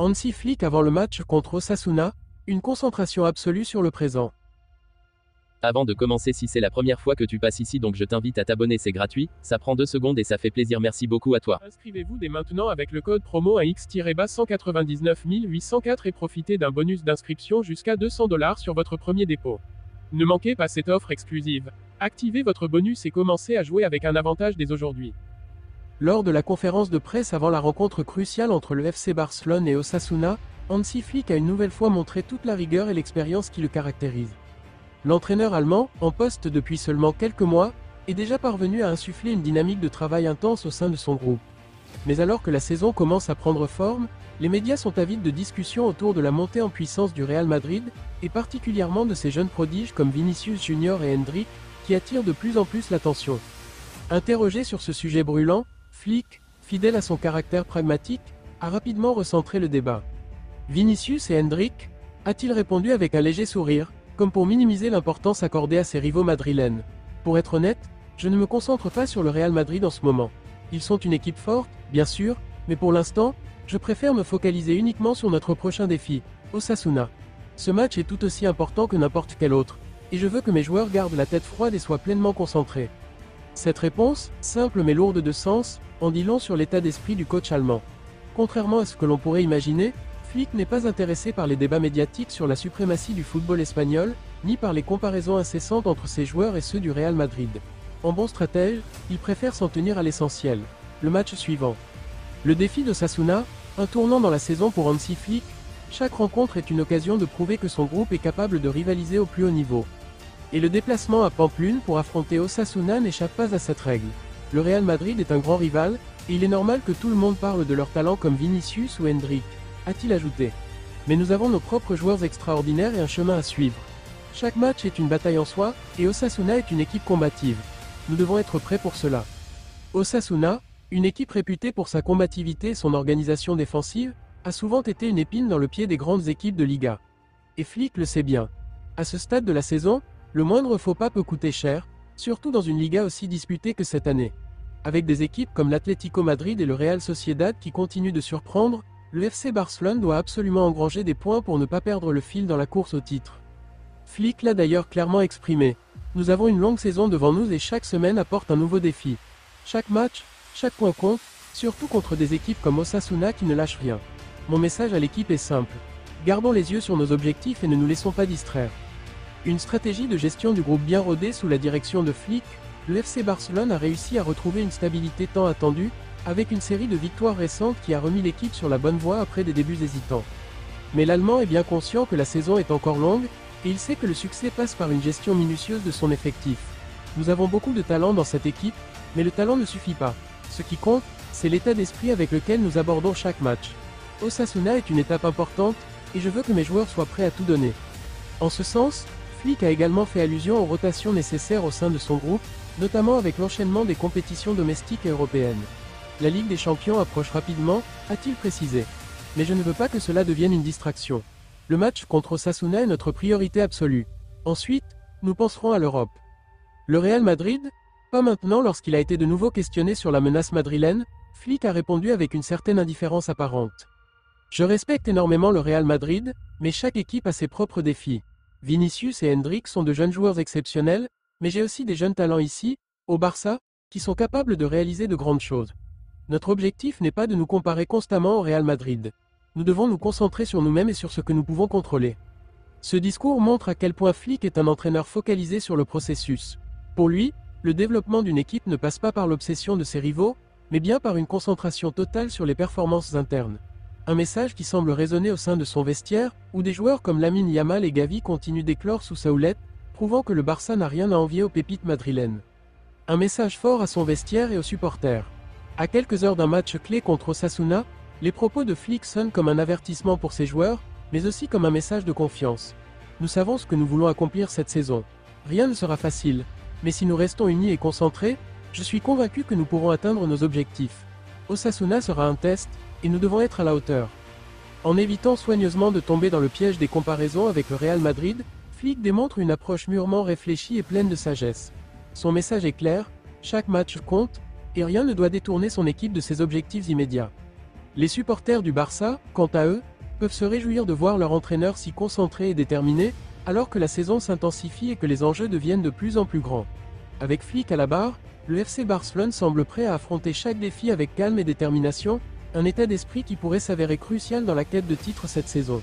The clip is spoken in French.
Hansi Flick avant le match contre Osasuna, une concentration absolue sur le présent. Avant de commencer, si c'est la première fois que tu passes ici, donc je t'invite à t'abonner, c'est gratuit, ça prend 2 secondes et ça fait plaisir, merci beaucoup à toi. Inscrivez-vous dès maintenant avec le code promo AX-199 804 et profitez d'un bonus d'inscription jusqu'à $200 sur votre premier dépôt. Ne manquez pas cette offre exclusive. Activez votre bonus et commencez à jouer avec un avantage dès aujourd'hui. Lors de la conférence de presse avant la rencontre cruciale entre le FC Barcelone et Osasuna, Hansi Flick a une nouvelle fois montré toute la rigueur et l'expérience qui le caractérisent. L'entraîneur allemand, en poste depuis seulement quelques mois, est déjà parvenu à insuffler une dynamique de travail intense au sein de son groupe. Mais alors que la saison commence à prendre forme, les médias sont avides de discussions autour de la montée en puissance du Real Madrid, et particulièrement de ses jeunes prodiges comme Vinicius Junior et Endrick, qui attirent de plus en plus l'attention. Interrogé sur ce sujet brûlant, Flick, fidèle à son caractère pragmatique, a rapidement recentré le débat. Vinicius et Endrick, a-t-il répondu avec un léger sourire, comme pour minimiser l'importance accordée à ses rivaux madrilènes. Pour être honnête, je ne me concentre pas sur le Real Madrid en ce moment. Ils sont une équipe forte, bien sûr, mais pour l'instant, je préfère me focaliser uniquement sur notre prochain défi, Osasuna. Ce match est tout aussi important que n'importe quel autre, et je veux que mes joueurs gardent la tête froide et soient pleinement concentrés. Cette réponse, simple mais lourde de sens, en dit long sur l'état d'esprit du coach allemand. Contrairement à ce que l'on pourrait imaginer, Flick n'est pas intéressé par les débats médiatiques sur la suprématie du football espagnol, ni par les comparaisons incessantes entre ses joueurs et ceux du Real Madrid. En bon stratège, il préfère s'en tenir à l'essentiel, le match suivant. Le défi d'Osasuna, un tournant dans la saison pour Hansi Flick, chaque rencontre est une occasion de prouver que son groupe est capable de rivaliser au plus haut niveau. Et le déplacement à Pamplune pour affronter Osasuna n'échappe pas à cette règle. Le Real Madrid est un grand rival, et il est normal que tout le monde parle de leurs talents comme Vinicius ou Endrick, a-t-il ajouté. Mais nous avons nos propres joueurs extraordinaires et un chemin à suivre. Chaque match est une bataille en soi, et Osasuna est une équipe combative. Nous devons être prêts pour cela. Osasuna, une équipe réputée pour sa combativité et son organisation défensive, a souvent été une épine dans le pied des grandes équipes de Liga. Et Flick le sait bien. À ce stade de la saison, le moindre faux pas peut coûter cher, surtout dans une Liga aussi disputée que cette année. Avec des équipes comme l'Atlético Madrid et le Real Sociedad qui continuent de surprendre, le FC Barcelone doit absolument engranger des points pour ne pas perdre le fil dans la course au titre. Flick l'a d'ailleurs clairement exprimé. Nous avons une longue saison devant nous et chaque semaine apporte un nouveau défi. Chaque match, chaque point compte, surtout contre des équipes comme Osasuna qui ne lâchent rien. Mon message à l'équipe est simple. Gardons les yeux sur nos objectifs et ne nous laissons pas distraire. Une stratégie de gestion du groupe bien rodée sous la direction de Flick, le FC Barcelone a réussi à retrouver une stabilité tant attendue, avec une série de victoires récentes qui a remis l'équipe sur la bonne voie après des débuts hésitants. Mais l'Allemand est bien conscient que la saison est encore longue, et il sait que le succès passe par une gestion minutieuse de son effectif. Nous avons beaucoup de talent dans cette équipe, mais le talent ne suffit pas. Ce qui compte, c'est l'état d'esprit avec lequel nous abordons chaque match. Osasuna est une étape importante, et je veux que mes joueurs soient prêts à tout donner. En ce sens, Flick a également fait allusion aux rotations nécessaires au sein de son groupe, notamment avec l'enchaînement des compétitions domestiques et européennes. La Ligue des Champions approche rapidement, a-t-il précisé. Mais je ne veux pas que cela devienne une distraction. Le match contre Osasuna est notre priorité absolue. Ensuite, nous penserons à l'Europe. Le Real Madrid? Pas maintenant lorsqu'il a été de nouveau questionné sur la menace madrilène, Flick a répondu avec une certaine indifférence apparente. Je respecte énormément le Real Madrid, mais chaque équipe a ses propres défis. Vinicius et Endrick sont de jeunes joueurs exceptionnels, mais j'ai aussi des jeunes talents ici, au Barça, qui sont capables de réaliser de grandes choses. Notre objectif n'est pas de nous comparer constamment au Real Madrid. Nous devons nous concentrer sur nous-mêmes et sur ce que nous pouvons contrôler. Ce discours montre à quel point Flick est un entraîneur focalisé sur le processus. Pour lui, le développement d'une équipe ne passe pas par l'obsession de ses rivaux, mais bien par une concentration totale sur les performances internes. Un message qui semble résonner au sein de son vestiaire, où des joueurs comme Lamine Yamal et Gavi continuent d'éclore sous sa houlette, prouvant que le Barça n'a rien à envier aux pépites madrilènes. Un message fort à son vestiaire et aux supporters. À quelques heures d'un match clé contre Osasuna, les propos de Flick sonnent comme un avertissement pour ses joueurs, mais aussi comme un message de confiance. Nous savons ce que nous voulons accomplir cette saison. Rien ne sera facile, mais si nous restons unis et concentrés, je suis convaincu que nous pourrons atteindre nos objectifs. Osasuna sera un test, et nous devons être à la hauteur. En évitant soigneusement de tomber dans le piège des comparaisons avec le Real Madrid, Flick démontre une approche mûrement réfléchie et pleine de sagesse. Son message est clair, chaque match compte, et rien ne doit détourner son équipe de ses objectifs immédiats. Les supporters du Barça, quant à eux, peuvent se réjouir de voir leur entraîneur si concentré et déterminé, alors que la saison s'intensifie et que les enjeux deviennent de plus en plus grands. Avec Flick à la barre, le FC Barcelone semble prêt à affronter chaque défi avec calme et détermination, un état d'esprit qui pourrait s'avérer crucial dans la quête de titre cette saison.